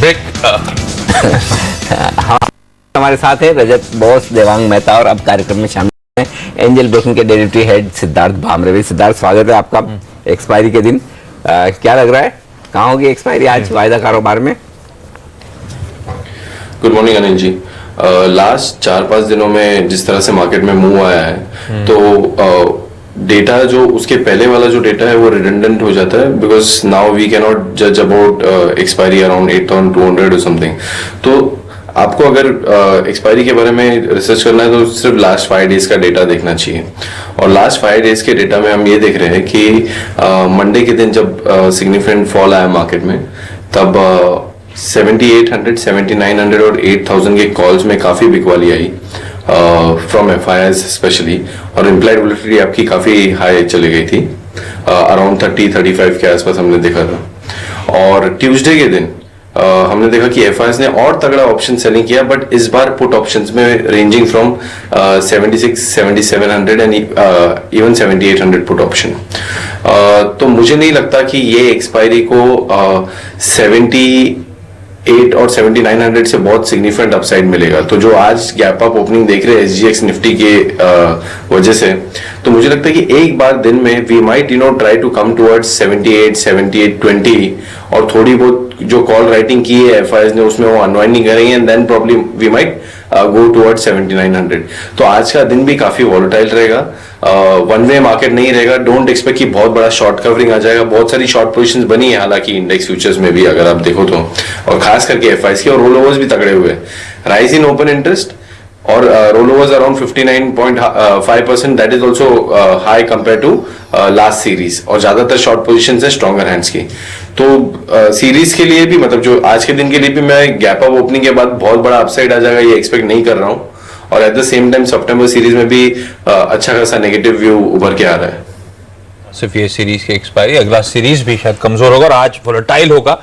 Break. हमारे साथ है रजत बोस, देवांग मेहता और अब कार्यक्रम में शामिल हैं एंजल ब्रोकिंग के डेप्यूटी हेड सिद्धार्थ भामरे। सिद्धार्थ, स्वागत है आपका। एक्सपायरी के दिन क्या लग रहा है, कहाँ होगी एक्सपायरी आज वायदा कारोबार में? Good morning Anil ji. Last 4-5 दिनों में जिस तरह से मार्केट में मूव आया है तो डेटा जो उसके पहले वाला जो डेटा है वो रिडंडेंट हो जाता है, because now we can not जज अबाउट एक्सपायरी अराउंड 8,200 और समथिंग। तो आपको अगर एक्सपायरी के बारे में रिसर्च करना है तो सिर्फ लास्ट 5 डेज का डेटा देखना चाहिए। और लास्ट 5 डेज के डेटा में हम ये देख रहे हैं कि मंडे के दिन जब सिग्निफिकेंट फॉल आया मार्केट में, तब 7,800, 7,900 और 8,000 के कॉल्स में काफी बिकवाली आई फ्रॉम FIIs स्पेशली, और इम्प्लाइड वोलेटिलिटी आपकी काफी हाई चली गई थी, अराउंड 30-35 के आसपास हमने देखा था। और ट्यूसडे के दिन हमने देखा कि FIIs ने और तगड़ा ऑप्शन सेलिंग किया, बट इस बार पुट ऑप्शंस में ranging from 76, 7,700 and even 7,800 put option. तो मुझे नहीं लगता कि ये एक्सपायरी को 78 और 7,900 से बहुत सिग्निफिकेंट अपसाइड मिलेगा। तो जो आज गैप अप ओपनिंग देख रहे हैं SGX निफ्टी के वजह से, तो मुझे लगता है कि एक बार दिन में we might try to come towards 78, 78.20, और थोड़ी बहुत जो कॉल राइटिंग की है FIIs ने उसमें वो अनवाइंडिंग करेंगे and then probably we might go towards 7,900। तो आज का दिन भी काफी वॉलेटाइल रहेगा, वन वे मार्केट नहीं रहेगा। डोंट एक्सपेक्ट कि बहुत बड़ा शॉर्ट कवरिंग आ जाएगा। बहुत सारी शॉर्ट पोजीशंस बनी है हालांकि इंडेक्स फ्यूचर्स में भी, अगर आप देखो तो, और खास करके FIIs के, और रोल ओवर्स भी तगड़े हुए। राइज इन ओपन इंटरेस्ट और rollovers around 59.5%, that is also high compare to last series, और ज्यादातर शॉर्ट पोजीशंस है स्ट्रॉन्गर हैंड्स की। तो सीरीज के लिए भी, मतलब जो आज के दिन के लिए भी, मैं गैप अप ओपनिंग के बाद बहुत बड़ा अपसाइड आ जाएगा ये एक्सपेक्ट नहीं कर रहा हूं। और eight the same time September series में भी अच्छा खासा नेगेटिव व्यू उभर के आ रहा है। सिर्फ ये सीरीज की एक्सपायरी, अगला सीरीज भी शायद कमजोर होगा और आज वोलेटाइल होगा।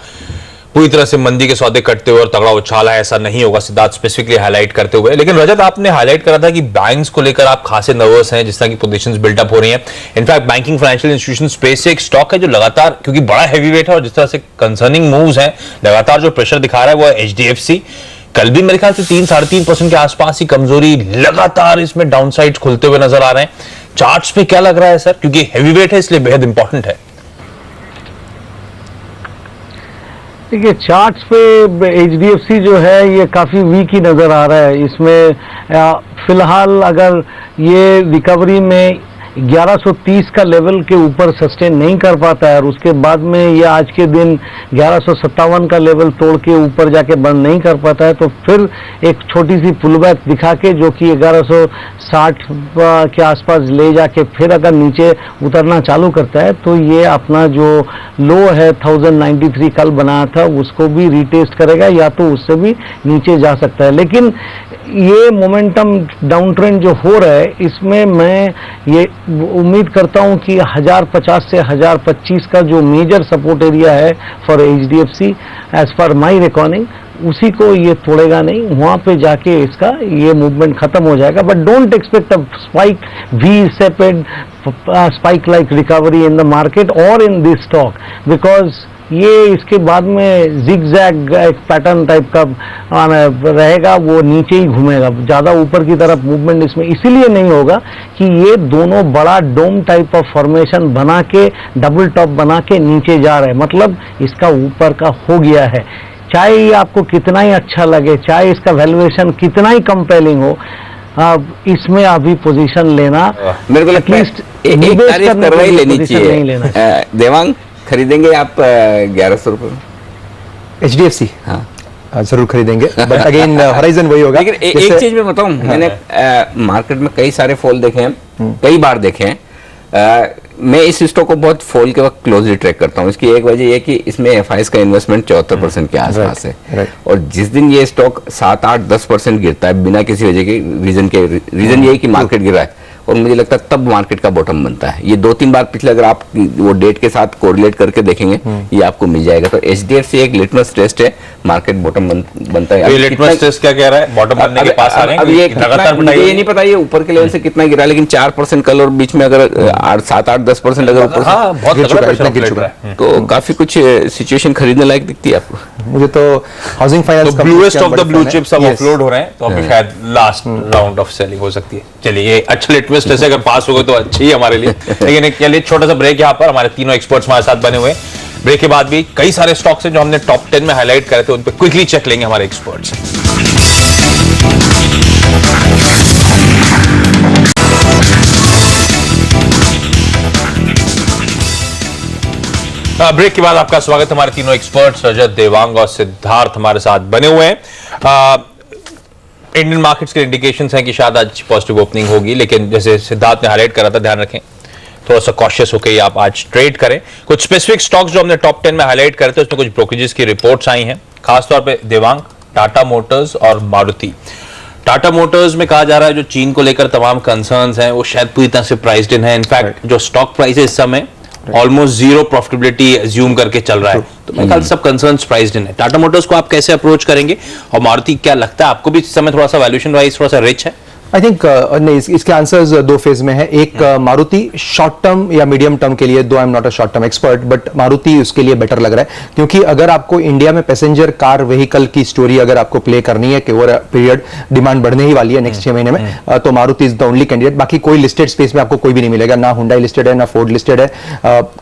पूरी तरह से मंदी के सौदे कटते हुए और तगड़ा उछाल है ऐसा नहीं होगा, सिद्धार्थ स्पेसिफिकली हाईलाइट करते हुए। लेकिन रजत, आपने हाईलाइट करा था कि बैंक्स को लेकर आप खासे नर्वस हैं, जिस तरह की पोजीशंस बिल्डअप हो रही हैं। In fact banking financial institution space से एक स्टॉक है जो लगातार, क्योंकि बड़ा हैवी वेट है और जिस तरह से कंसर्निंग मूव्स हैं, लगातार जो प्रेशर दिखा रहा है वो है HDFC। कल भी मेरे ख्याल से 3-3.5% के आसपास ही कमजोरी, लगातार इसमें डाउनसाइड्स खुलते हुए नजर आ रहे हैं। चार्ट्स पे क्या लग रहा है सर, क्योंकि हैवी वेट है इसलिए बेहद इंपॉर्टेंट है। देखिए, चार्ट्स पे HDFC जो है ये काफ़ी वीक ही नज़र आ रहा है। इसमें फिलहाल अगर ये रिकवरी में 1130 का लेवल के ऊपर सस्टेन नहीं कर पाता है और उसके बाद में ये आज के दिन 1157 का लेवल तोड़ के ऊपर जाके बंद नहीं कर पाता है, तो फिर एक छोटी सी पुलबैक दिखा के, जो कि 1160 के आसपास ले जाके फिर अगर नीचे उतरना चालू करता है, तो ये अपना जो लो है 1093 कल बनाया था उसको भी रीटेस्ट करेगा, या तो उससे भी नीचे जा सकता है। लेकिन ये मोमेंटम डाउन ट्रेंड जो हो रहा है, इसमें मैं ये उम्मीद करता हूं कि 1050 से 1025 का जो मेजर सपोर्ट एरिया है for HDFC as per my recording, उसी को ये तोड़ेगा नहीं। वहां पे जाके इसका ये मूवमेंट खत्म हो जाएगा। But don't expect a spike, V-shaped spike like recovery in the market और इन दिस स्टॉक, बिकॉज ये इसके बाद में जिगजैग एक पैटर्न टाइप का रहेगा, वो नीचे ही घूमेगा। ज़्यादा ऊपर की तरफ मूवमेंट इसमें इसीलिए नहीं होगा कि ये दोनों बड़ा डोम टाइप ऑफ फॉर्मेशन बना के, डबल टॉप बना के नीचे जा रहे हैं, मतलब इसका ऊपर का हो गया है। चाहे ये आपको कितना ही अच्छा लगे, चाहे इसका वैल्यूएशन कितना ही कंपेलिंग हो, इसमें अभी पोजीशन लेना मेरे को एटलीस्ट एक तारीफ करवाई लेनी चाहिए। देवांग, खरीदेंगे आप 1100 रुपये HDFC? हाँ, जरूर खरीदेंगे, बट अगेन होराइजन वही होगा। लेकिन एक चीज मैं बताऊं, मैंने मार्केट में कई सारे फॉल देखे हैं, कई बार देखे हैं। मैं इस स्टॉक को बहुत फॉल के वक्त क्लोजली ट्रैक करता हूं। इसकी एक वजह यह कि इसमें FIIs का इन्वेस्टमेंट 74% के आसपास है, और जिस दिन ये स्टॉक 7-8-10% गिरता है बिना किसी वजह के, रीजन यही कि मार्केट गिरा है, और मुझे लगता है तब मार्केट का बॉटम बनता है। ये 2-3 बार पिछले अगर आप वो डेट के साथ कोरिलेट करके देखेंगे, ये आपको मिल जाएगा। तो HDFC एक लिटमस टेस्ट है, मार्केट बॉटम बनता है। ये लिटमस टेस्ट क्या कह रहा है, बॉटम बनने के पास आ रहे हैं? अब ये नहीं पता ये ऊपर के लेवल से कितना गिरा, लेकिन 4% कल और बीच में अगर 7-8-10% अगर ऊपर बहुत गिर चुका है, तो काफी कुछ सिचुएशन खरीदने लायक दिखती है आपको। मुझे तो हाउसिंग फाइनेंस तो bluest of the blue chips अब ऑफलोड हो रहे हैं, तो अभी शायद लास्ट राउंड ऑफ सेलिंग हो सकती है। चलिए ये अच्छा लिटमस टेस्ट है, अगर पास हो गए तो अच्छी है हमारे लिए। लेकिन चलिए छोटा सा ब्रेक, यहाँ पर हमारे तीनों एक्सपर्ट्स हमारे साथ बने हुए हैं। ब्रेक के बाद भी कई सारे स्टॉक्स हैं जो हमने टॉप 10 में हाईलाइट करे थे, उन पर क्विकली चेक लेंगे हमारे एक्सपर्ट्स। ब्रेक के बाद आपका स्वागत। हमारे तीनों एक्सपर्ट्स रजत, देवांग और सिद्धार्थ हमारे साथ बने हुए हैं। इंडियन मार्केट्स के इंडिकेशंस हैं कि शायद आज पॉजिटिव ओपनिंग होगी, लेकिन जैसे सिद्धार्थ ने हाईलाइट करा था, ध्यान रखें थोड़ा सा कॉशियस होकर ही आप आज ट्रेड करें। कुछ स्पेसिफिक स्टॉक्स जो हमने टॉप 10 में हाईलाइट करे थे, उसमें कुछ ब्रोकरेजेस की रिपोर्ट्स आई हैं, खासतौर पे देवांग, टाटा मोटर्स और मारुति। टाटा मोटर्स में कहा जा रहा है जो चीन को लेकर तमाम कंसर्न्स हैं वो शायद पूरी तरह से प्राइस्ड इन है। इनफैक्ट जो स्टॉक प्राइस है इस समय ऑलमोस्ट जीरो प्रॉफिटेबिलिटी एज्यूम करके चल रहा है, तो मेरे ख्याल से सब कंसर्न्स प्राइस्ड इन है। टाटा मोटर्स को आप कैसे अप्रोच करेंगे, और मारुति क्या लगता है आपको भी इस समय थोड़ा सा वैल्यूएशन वाइज थोड़ा सा रिच है? आई थिंक नहीं, इसके आंसर्स दो फेज में है। एक मारुति शॉर्ट टर्म या मीडियम टर्म के लिए, दो I am not a short term expert, but Maruti उसके लिए बेटर लग रहा है, क्योंकि अगर आपको इंडिया में पैसेंजर कार व्हीकल की स्टोरी अगर आपको प्ले करनी है कि ओवर पीरियड डिमांड बढ़ने ही वाली है नेक्स्ट 6 महीने में, तो Maruti is the only candidate. बाकी कोई लिस्टेड स्पेस में आपको कोई भी नहीं मिलेगा, ना हुंडई लिस्टेड है, ना फोर्ड लिस्टेड है।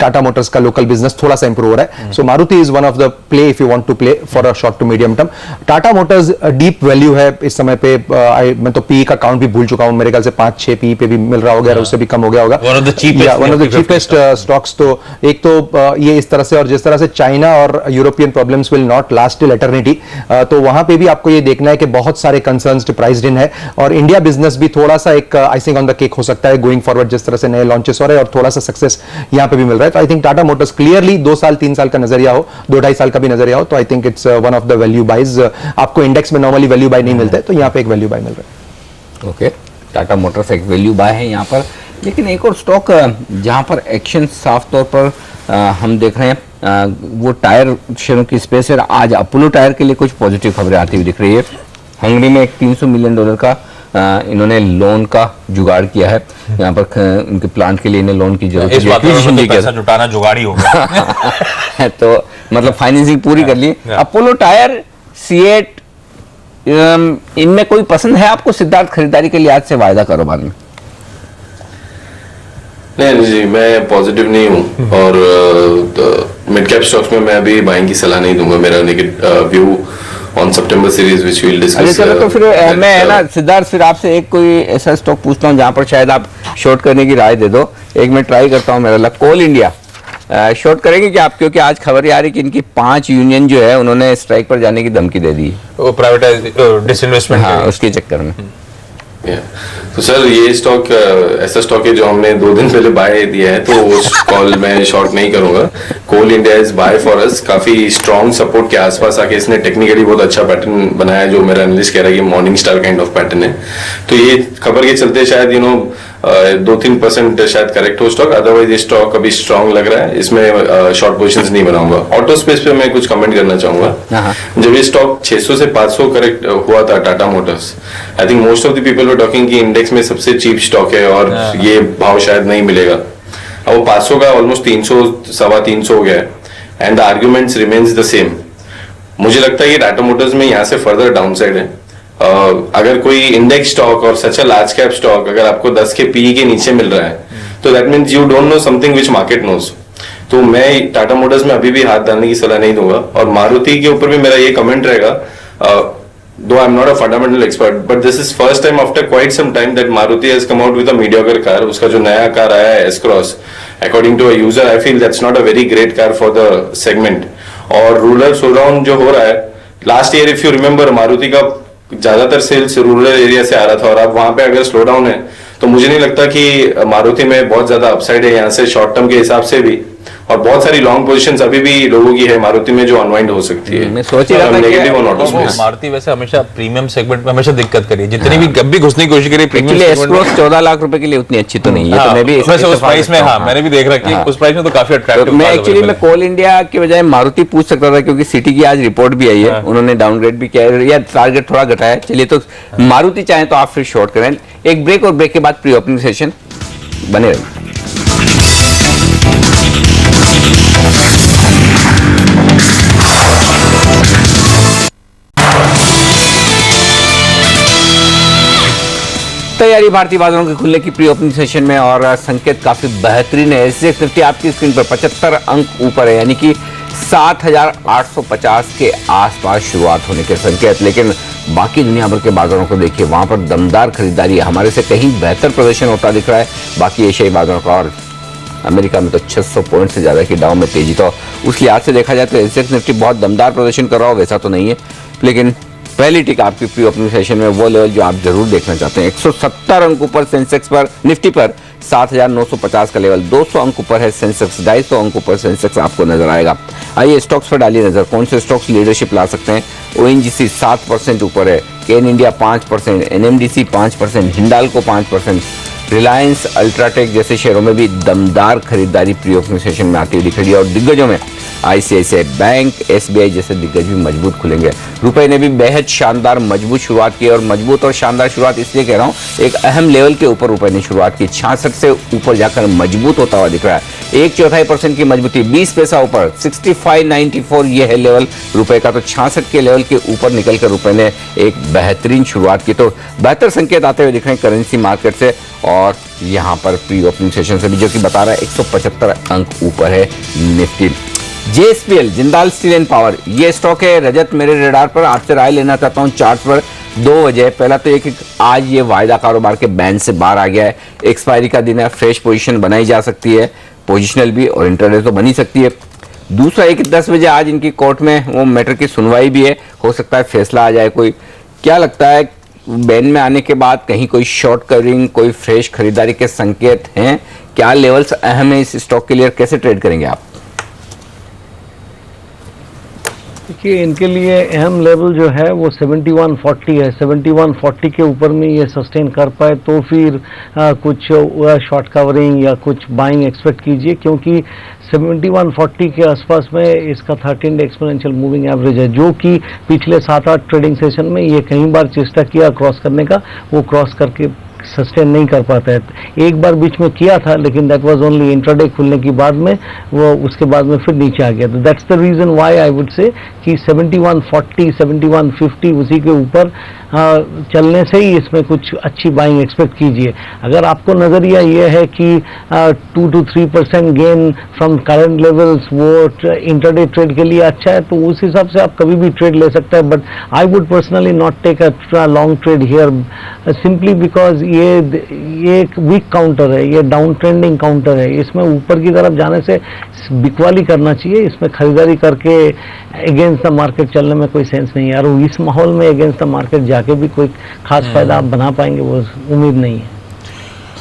टाटा मोटर्स का लोकल बिजनेस थोड़ा सा इंप्रूव हो रहा है, so Maruti is one of the play if you want to play for a short to medium term. Tata Motors deep value है इस समय पे, मैं तो पी का काउंट भी भूल चुका हूं, मेरे ख्याल से 5-6 पी पे भी मिल रहा होगा, उससे भी कम हो गया होगा। One of the cheapest stocks. तो एक तो ये इस तरह से, और जिस तरह से चाइना और European problems will not last till eternity, तो वहां पे भी आपको ये देखना है कि बहुत सारे कंसर्न्स प्राइस्ड इन है, और इंडिया बिजनेस भी थोड़ा सा एक आइसिंग ऑन द केक हो सकता है गोइंग फॉरवर्ड, जिस तरह से नए लॉन्चेस हो रहे हैं और थोड़ा सा सक्सेस यहां पे भी मिल रहा है। तो I think Tata Motors clearly 2 साल 3 साल का नजरिया हो, 2-2.5 साल का भी नजरिया हो, तो I think it's one of the value buys. आपको इंडेक्स में नॉर्मली वैल्यू बाय नहीं मिलता है, तो यहाँ पे एक वैल्यू बाय मिल रहा है। ओके, टाटा मोटर्स एक वैल्यू बाय है यहाँ पर। लेकिन एक और स्टॉक जहाँ पर एक्शन साफ तौर पर हम देख रहे हैं, वो टायर शेयरों की स्पेस है। आज अपोलो टायर के लिए कुछ पॉजिटिव खबरें आती हुई दिख रही है। हंगरी में एक $300 मिलियन का इन्होंने लोन का जुगाड़ किया है। यहाँ पर उनके प्लांट के लिए इन्हें लोन की जरूरत इस बात में पैसा जुटाना जुगाड़ी हो गया। तो मतलब फाइनेंसिंग पूरी कर ली। अपोलो टायर, सीएट, इनमें कोई पसंद है आपको सिद्धार्थ खरीदारी के लिए आज से वायदा कारोबार में? नहीं जी, मैं पॉजिटिव नहीं हूँ, और मिड कैप स्टॉक्स में मैं अभी बाइंग की सलाह नहीं दूंगा। मेरा व्यू ऑन सितंबर series which we will discuss. चलो, तो फिर मैं है ना सिद्धार्थ, फिर आपसे एक कोई ऐसा स्टॉक पूछता हूँ जहां पर शायद आप शॉर्ट करने की राय दे दो। एक मैं ट्राई करता हूँ, मेरा लग कोल इंडिया शॉर्ट करेंगे क्या आप? क्योंकि आज खबर आ रही कि इनकी 5 यूनियन जो है उन्होंने स्ट्राइक पर जाने की धमकी दे दी, वो प्राइवेटाइज डिसइन्वेस्टमेंट, हाँ, उसके चक्कर में। तो सर ये स्टॉक ऐसा स्टॉक है जो हमने 2 दिन पहले बाय दिया है, तो उस कॉल में शॉर्ट नहीं करूंगा। Coal India is buy for us. काफी स्ट्रॉन्ग सपोर्ट के आसपास आके इसने टेक्निकली बहुत अच्छा पैटर्न बनाया, जो मेरा एनालिस्ट कह रहा है कि morning star kind of pattern है। तो ये खबर के चलते शायद 2-3% शायद करेक्ट हो स्टॉक, अदरवाइज ये स्टॉक अभी स्ट्रॉन्ग लग रहा है। इसमें शॉर्ट पोजीशंस नहीं बनाऊंगा। ऑटो स्पेस पे मैं कुछ कमेंट करना चाहूंगा। जब ये स्टॉक 600 से 500 करेक्ट हुआ था Tata Motors, I think most of the people were talking कि इंडेक्स में सबसे चीप स्टॉक है और ये भाव शायद नहीं मिलेगा। अब वो 500 का ऑलमोस्ट 300, 350 हो गया है, and the arguments remains the same. मुझे लगता है कि टाटा मोटर्स में यहाँ से फर्दर डाउनसाइड है। अगर कोई इंडेक्स स्टॉक और सच अ लार्ज कैप स्टॉक अगर आपको 10 के पीई के नीचे मिल रहा है, तो that means you don't know something which market knows. तो मैं टाटा मोटर्स में अभी भी हाथ डालने की सलाह नहीं दूंगा। और मारुति के ऊपर भी मेरा ये कमेंट रहेगा, though I am not a fundamental expert, but this is first time after quite some time that Maruti has come out with a mediocre car. उसका जो नया कार आया है S Cross, according to a user I feel that's not a very great car for the segment. और rural slow down जो हो रहा है, last year if you remember Maruti का ज्यादातर सेल्स रूरल एरिया से आ रहा था, और अब वहां पे अगर स्लो डाउन है तो मुझे नहीं लगता कि मारुति में बहुत ज्यादा अपसाइड है यहाँ से शॉर्ट टर्म के हिसाब से भी। और बहुत सारी लॉन्ग पोजीशंस अभी भी लोगों की है मारुति में जो अनवाइंड हो सकती है। मैं सोच ही रहा था negative on auto space. Maruti वैसे हमेशा प्रीमियम सेगमेंट में हमेशा दिक्कत करी है, जितनी भी कभी घुसने की कोशिश करी प्रीमियम सेगमेंट में। 14 लाख रुपए के लिए उतनी अच्छी तो नहीं है, तो मैं भी वैसे उस प्राइस में, हाँ मैंने भी देख रखी है, उस प्राइस में तो काफी अट्रैक्टिव। मैं एक्चुअली मैं कोल इंडिया के बजाय मारुति पूछ सकता था, क्योंकि सिटी की आज रिपोर्ट भी आई है, उन्होंने डाउनग्रेड भी किया है या टारगेट थोड़ा घटाया। चलिए, तो मारुति चाहे तो आप फिर शॉर्ट करें। एक ब्रेक, और ब्रेक के बाद प्री ओपनिंग सेशन बने रहिए। जारी भारतीय बाजारों के खुलने की प्री ओपनिंग सेशन में और संकेत काफी बेहतरीन है। सेंसेक्स निफ्टी आपकी स्क्रीन पर 75 अंक ऊपर है, यानी कि 7,850 के आसपास शुरुआत होने के संकेत। लेकिन बाकी दुनिया भर के बाजारों को देखिए, वहां पर दमदार खरीदारी हमारे से कहीं बेहतर प्रदर्शन होता दिख रहा है बाकी एशियाई बाजारों का। और अमेरिका में तो 600 पॉइंट से ज्यादा की डाउ में तेजी। तो उस लिहाज से देखा जाए तो सेंसेक्स निफ्टी बहुत दमदार प्रदर्शन कर रहा हो वैसा तो नहीं है, लेकिन पहली टिक आपकी प्री ओपनिंग सेशन में वो लेवल जो आप जरूर देखना चाहते हैं। 170 अंक ऊपर सेंसेक्स पर, निफ्टी पर 7,950 का लेवल, 200 अंक ऊपर है सेंसेक्स, 250 अंक ऊपर सेंसेक्स आपको नजर आएगा। आइए स्टॉक्स पर डालिए नजर, कौन से स्टॉक्स लीडरशिप ला सकते हैं। ओएनजीसी 7% ऊपर है, केन इंडिया 5%, एनएमडीसी 5%, हिंडाल्को 5%, रिलायंस, अल्ट्राटेक जैसे शेयरों में भी दमदार खरीदारी प्री ओपनिंग सेशन में आती हुई दिख रही है। और दिग्गजों में आईसीआईसीआई बैंक, एसबीआई जैसे दिग्गज भी मजबूत खुलेंगे। रुपए ने भी बेहद शानदार मजबूत शुरुआत की, और मजबूत और शानदार शुरुआत इसलिए कह रहा हूं, एक अहम लेवल के ऊपर रुपए ने शुरुआत की, 66 से ऊपर जाकर मजबूत होता हुआ दिख रहा है। 1/4% की मजबूती, 20 पैसा ऊपर, 65.94 ये है लेवल रुपए का। तो 66 के लेवल के ऊपर निकलकर रुपए ने एक बेहतरीन शुरुआत की। तो बेहतर संकेत आते हुए दिख रहे हैं करेंसी मार्केट से, और यहां पर प्री ओपनिंग सेशन से भी जो कि बता रहा है 175 अंक ऊपर है Nifty. JSPL, Jindal steel and power, ये स्टॉक है रजत मेरे रेडार पर, आपसे राय लेना चाहता हूं चार्ट पर। 2 वजह, पहला तो एक आज ये वायदा कारोबार के बैंड से बाहर आ गया है, एक्सपायरी का दिन है, फ्रेश पोजीशन बनाई जा सकती है, पोजिशनल भी और इंटरडे तो बनी सकती है। दूसरा एक 10 बजे आज इनकी कोर्ट में वो मैटर की सुनवाई भी है, हो सकता है फैसला आ जाए कोई। क्या लगता है बैन में आने के बाद कहीं कोई शॉर्ट कवरिंग, कोई फ्रेश खरीदारी के संकेत हैं? क्या लेवल्स अहम है इस स्टॉक के लिए, कैसे ट्रेड करेंगे आप? देखिए, इनके लिए अहम लेवल जो है वो 7140 है। 7140 के ऊपर में ये सस्टेन कर पाए तो फिर कुछ शॉर्ट कवरिंग या कुछ बाइंग एक्सपेक्ट कीजिए, क्योंकि 7140 के आसपास में इसका 13 डे एक्सपोनेंशियल मूविंग एवरेज है, जो कि पिछले 7-8 ट्रेडिंग सेशन में ये कई बार चेष्टा किया क्रॉस करने का, वो क्रॉस करके सस्टेन नहीं कर पाता है। एक बार बीच में किया था, लेकिन दैट वाज ओनली इंट्राडे खुलने के बाद में, वो उसके बाद में फिर नीचे आ गया। तो that's the reason why I would say कि 7140, 7150 उसी के ऊपर चलने से ही इसमें कुछ अच्छी बाइंग एक्सपेक्ट कीजिए। अगर आपको नज़रिया ये है कि 2 to 3% gain from current levels वो इंट्राडे ट्रेड के लिए अच्छा है, तो उस हिसाब से आप कभी भी ट्रेड ले सकते हैं। But I would personally not take a long trade here, simply because ये एक वीक काउंटर है, ये डाउन ट्रेंडिंग काउंटर है। इसमें ऊपर की तरफ जाने से बिकवाली करना चाहिए, इसमें खरीदारी करके अगेंस्ट द मार्केट चलने में कोई सेंस नहीं है। और इस माहौल में अगेंस्ट द मार्केट जाके भी कोई खास फायदा आप बना पाएंगे वो उम्मीद नहीं है।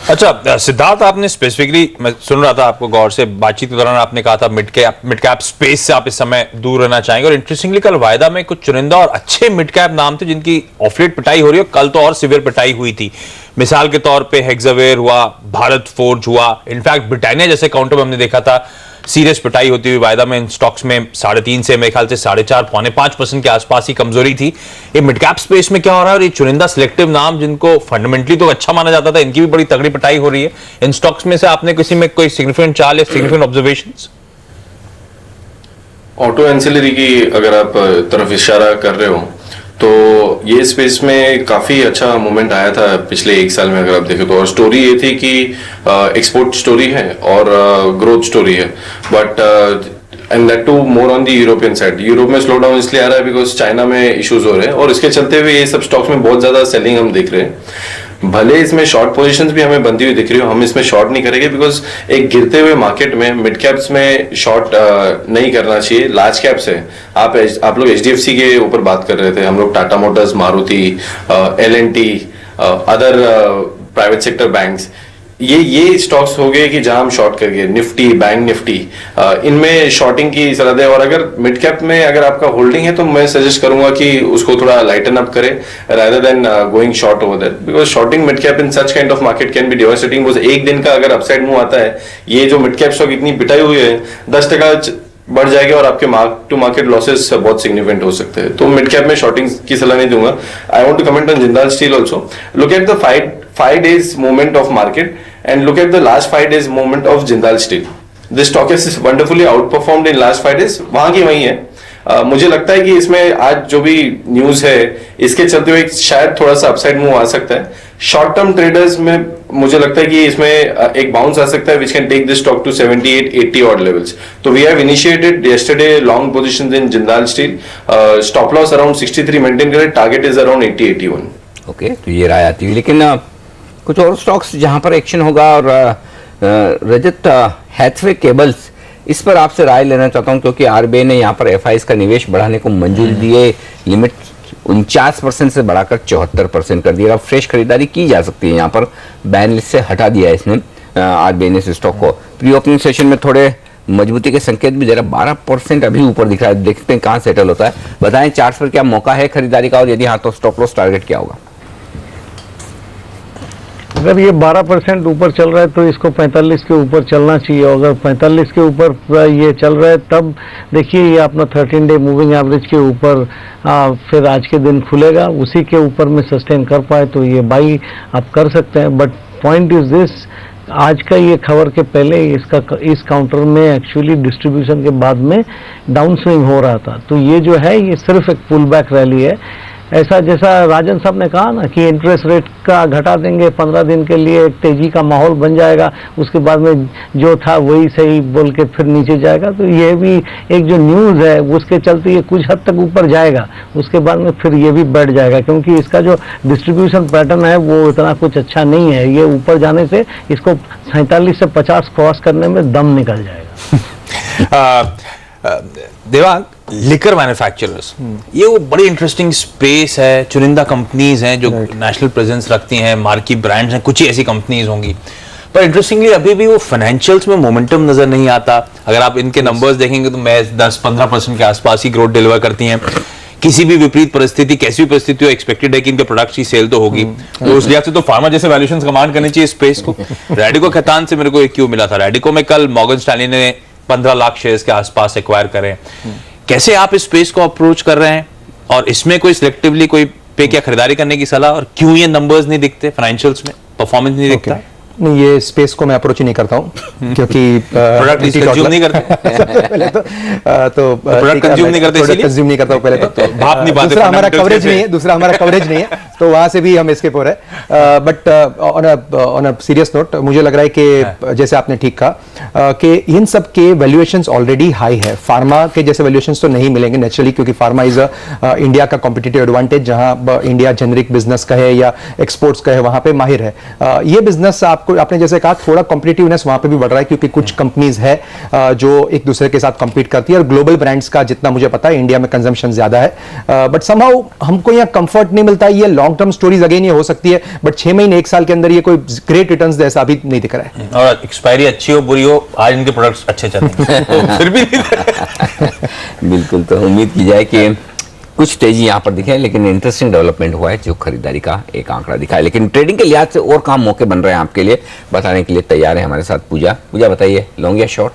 अच्छा सिद्धार्थ, आपने स्पेसिफिकली, मैं सुन रहा था आपको गौर से, बातचीत के दौरान आपने कहा था मिड कैप स्पेस से आप इस समय दूर रहना चाहेंगे, और इंटरेस्टिंगली कल वायदा में कुछ चुनिंदा और अच्छे मिड कैप नाम थे जिनकी ऑफलेट पिटाई हो रही है, कल तो और सिवियर पिटाई हुई थी। मिसाल के तौर पे हेक्सावेयर हुआ, भारत फोर्ज हुआ, इनफैक्ट ब्रिटानिया जैसे काउंटर में हमने देखा था सीरियस पिटाई होती हुई वायदा में। इन स्टॉक्स में 3.5 से मेरे ख्याल से 4.5 पौने 5% के आसपास ही कमजोरी थी। ये मिड कैप स्पेस में क्या हो रहा है, और ये चुनिंदा सिलेक्टिव नाम जिनको फंडामेंटली तो अच्छा माना जाता था, इनकी भी बड़ी तगड़ी पिटाई हो रही है। इन स्टॉक्स में से आपने किसी में कोई सिग्निफिकेंट चाल या सिग्निफिकेंट ऑब्जर्वेशंस? ऑटो एंसिलरी की अगर आप तरफ इशारा कर रहे हो तो ये स्पेस में काफी अच्छा मूवमेंट आया था पिछले 1 साल में अगर आप देखें तो। और स्टोरी ये थी कि एक्सपोर्ट स्टोरी है और ग्रोथ स्टोरी है, but and that too more on the European side. Europe में स्लो डाउन इसलिए आ रहा है बिकॉज चाइना में इश्यूज हो रहे हैं, और इसके चलते हुए ये सब स्टॉक्स में बहुत ज्यादा सेलिंग हम देख रहे हैं। भले इसमें शॉर्ट पोजीशंस भी हमें बनती हुई दिख रही हो, हम इसमें शॉर्ट नहीं करेंगे बिकॉज एक गिरते हुए मार्केट में मिड कैप्स में शॉर्ट नहीं करना चाहिए। लार्ज कैप्स है, आप लोग एचडीएफसी के ऊपर बात कर रहे थे, हम लोग Tata Motors, Maruti, L&T, other private sector banks, ये स्टॉक्स हो गए कि जहां हम शॉर्ट करके निफ्टी, बैंक निफ्टी, इनमें शॉर्टिंग की सलाह दें। और अगर मिड कैप में अगर आपका होल्डिंग है तो मैं सजेस्ट करूंगा कि उसको थोड़ा लाइटन अप करें rather than going short over that, because shorting mid cap in such kind of market can be devastating. Because एक दिन का अगर अपसाइड मूव आता है, ये जो मिड कैप स्टॉक इतनी पिटाई हुई है 10% बढ़ जाएगा और आपके मार्क टू मार्केट लॉसेस बहुत सिग्निफिकेंट हो सकते हैं। तो मिड कैप में शॉर्टिंग की सलाह नहीं दूंगा। I want to comment on Jindal Steel also. Look at the 5 days movement of market and look at the last 5 days movement of Jindal Steel. This stock has wonderfully outperformed in last 5 days. वहां की वही है। मुझे लगता है कि इसमें आज जो भी न्यूज है इसके चलते हुए शायद थोड़ा सा अपसाइड मूव आ सकता है। शॉर्ट टर्म ट्रेडर्स में मुझे लगता है कि इसमें एक बाउंस आ सकता है which can take this stock to 78-80 odd levels. तो we have initiated yesterday long positions in Jindal Steel. Stop loss around 63 maintain करें. Target is around 80-81. ओके, तो ये राय आती हुई, लेकिन कुछ और स्टॉक्स जहां पर एक्शन होगा. और रजत, हैथवे केबल्स, इस पर आपसे राय लेना चाहता हूं, क्योंकि आरबीआई ने यहाँ पर एफआईएस का निवेश बढ़ाने को मंजूरी दी है. लिमिट 49% से बढ़ाकर 74% कर दिया. अब फ्रेश खरीदारी की जा सकती है. यहाँ पर बैन लिस्ट से हटा दिया है इसने आरबीआई ने इस स्टॉक को. प्री ओपनिंग सेशन में थोड़े मजबूती के संकेत भी जरा 12% अभी ऊपर दिख रहा है. देखते हैं कहाँ सेटल होता है. बताएं चार्ट पर क्या मौका है खरीदारी का, और यदि हाँ तो स्टॉप लॉस टारगेट क्या होगा? अगर ये 12% ऊपर चल रहा है तो इसको 45 के ऊपर चलना चाहिए. अगर 45 के ऊपर ये चल रहा है तब देखिए ये अपना 13 डे मूविंग एवरेज के ऊपर फिर आज के दिन खुलेगा. उसी के ऊपर में सस्टेन कर पाए तो ये बाई आप कर सकते हैं. बट पॉइंट इज दिस, आज का ये खबर के पहले इस काउंटर में एक्चुअली डिस्ट्रीब्यूशन के बाद में डाउन स्विंग हो रहा था. तो ये जो है ये सिर्फ एक पुल बैक रैली है. ऐसा जैसा राजन साहब ने कहा ना कि इंटरेस्ट रेट का घटा देंगे 15 दिन के लिए, एक तेजी का माहौल बन जाएगा, उसके बाद में जो था वही सही बोल के फिर नीचे जाएगा. तो ये भी एक जो न्यूज़ है उसके चलते ये कुछ हद तक ऊपर जाएगा, उसके बाद में फिर ये भी बढ़ जाएगा, क्योंकि इसका जो डिस्ट्रीब्यूशन पैटर्न है वो इतना कुछ अच्छा नहीं है. ये ऊपर जाने से इसको 47 से 50 क्रॉस करने में दम निकल जाएगा. देवांग, लिकर मैन्युफैक्चरर्स, ये वो बड़ी इंटरेस्टिंग स्पेस है. चुनिंदा कंपनीज हैं जो नेशनल प्रेजेंस रखती हैं, मार्की ब्रांड्स हैं, कुछ ही ऐसी कंपनीज होंगी. पर इंटरेस्टिंगली अभी भी वो फाइनेंशियल्स में मोमेंटम नजर नहीं आता. अगर आप इनके नंबर्स देखेंगे तो मैं 10-15% के आसपास ही ग्रोथ डिलीवर करती हैं. किसी भी विपरीत परिस्थिति, कैसी भी परिस्थिति हो, एक्सपेक्टेड है कि इनके प्रोडक्ट्स की सेल तो होगी. तो उस लिहाज से तो फार्मा जैसे वैल्यूएशंस कमांड करनी चाहिए स्पेस को. रैडिको खैतान से मेरे को एक क्यों मिला था. रैडिको में कल मॉर्गन स्टैनली ने 15 लाख शेयर्स के आसपास एक्वायर करें. कैसे आप इस स्पेस को अप्रोच कर रहे हैं, और इसमें कोई सिलेक्टिवली कोई पे क्या खरीदारी करने की सलाह, और क्यों ये नंबर्स नहीं दिखते, फाइनेंशियल्स में परफॉर्मेंस नहीं दिखता? नहीं, ये स्पेस को मैं अप्रोच ही नहीं करता हूँ क्योंकि प्रोडक्ट कंज्यूम नहीं करते. पहले तो प्रोडक्ट कंज्यूम नहीं करते, इसलिए कंज्यूम नहीं करता हूँ पहले तो भाप नहीं पाते. दूसरा हमारा कवरेज नहीं है, तो वहां से भी हम एस्केप हो रहे हैं. But on a serious note, मुझे लग रहा है कि जैसे आपने ठीक कहा कि इन सब के वैल्यूएशंस ऑलरेडी हाई है. फार्मा के जैसे वैल्यूएशंस तो नहीं मिलेंगे नेचुरली, क्योंकि फार्मा इज इंडिया का कॉम्पिटिटिव एडवांटेज. जहां इंडिया जेनरिक बिजनेस का है या एक्सपोर्ट्स का है वहां पे माहिर है. ये बिजनेस आपने जैसे कहा थोड़ा कॉम्पिटिटिवनेस वहां पे भी बढ़ रहा है, क्योंकि कुछ कंपनीज है जो एक दूसरे के साथ कम्पीट करती है. और ग्लोबल ब्रांड्स का जितना मुझे पता है इंडिया में कंजम्पशन ज्यादा है. बट समहाउ हमको यहाँ कंफर्ट नहीं मिलता है. ये लॉन्ग टर्म स्टोरीज अगेन ये हो सकती है, बट 6 महीने 1 साल के अंदर ये कोई ग्रेट रिटर्न्स जैसा अभी नहीं दिख रहा है. और एक्सपायरी अच्छी हो बुरी हो, आज इनके प्रोडक्ट्स अच्छे चलेंगे. फिर भी बिल्कुल. तो उम्मीद की जाए कि कुछ तेजी यहाँ पर दिखे, लेकिन इंटरेस्टिंग डेवलपमेंट हुआ है जो खरीदारी का एक आंकड़ा दिखा है. लेकिन ट्रेडिंग के लिहाज से और कहाँ मौके बन रहे हैं आपके लिए, बताने के लिए तैयार है हमारे साथ पूजा. बताइए, लॉन्ग या शॉर्ट?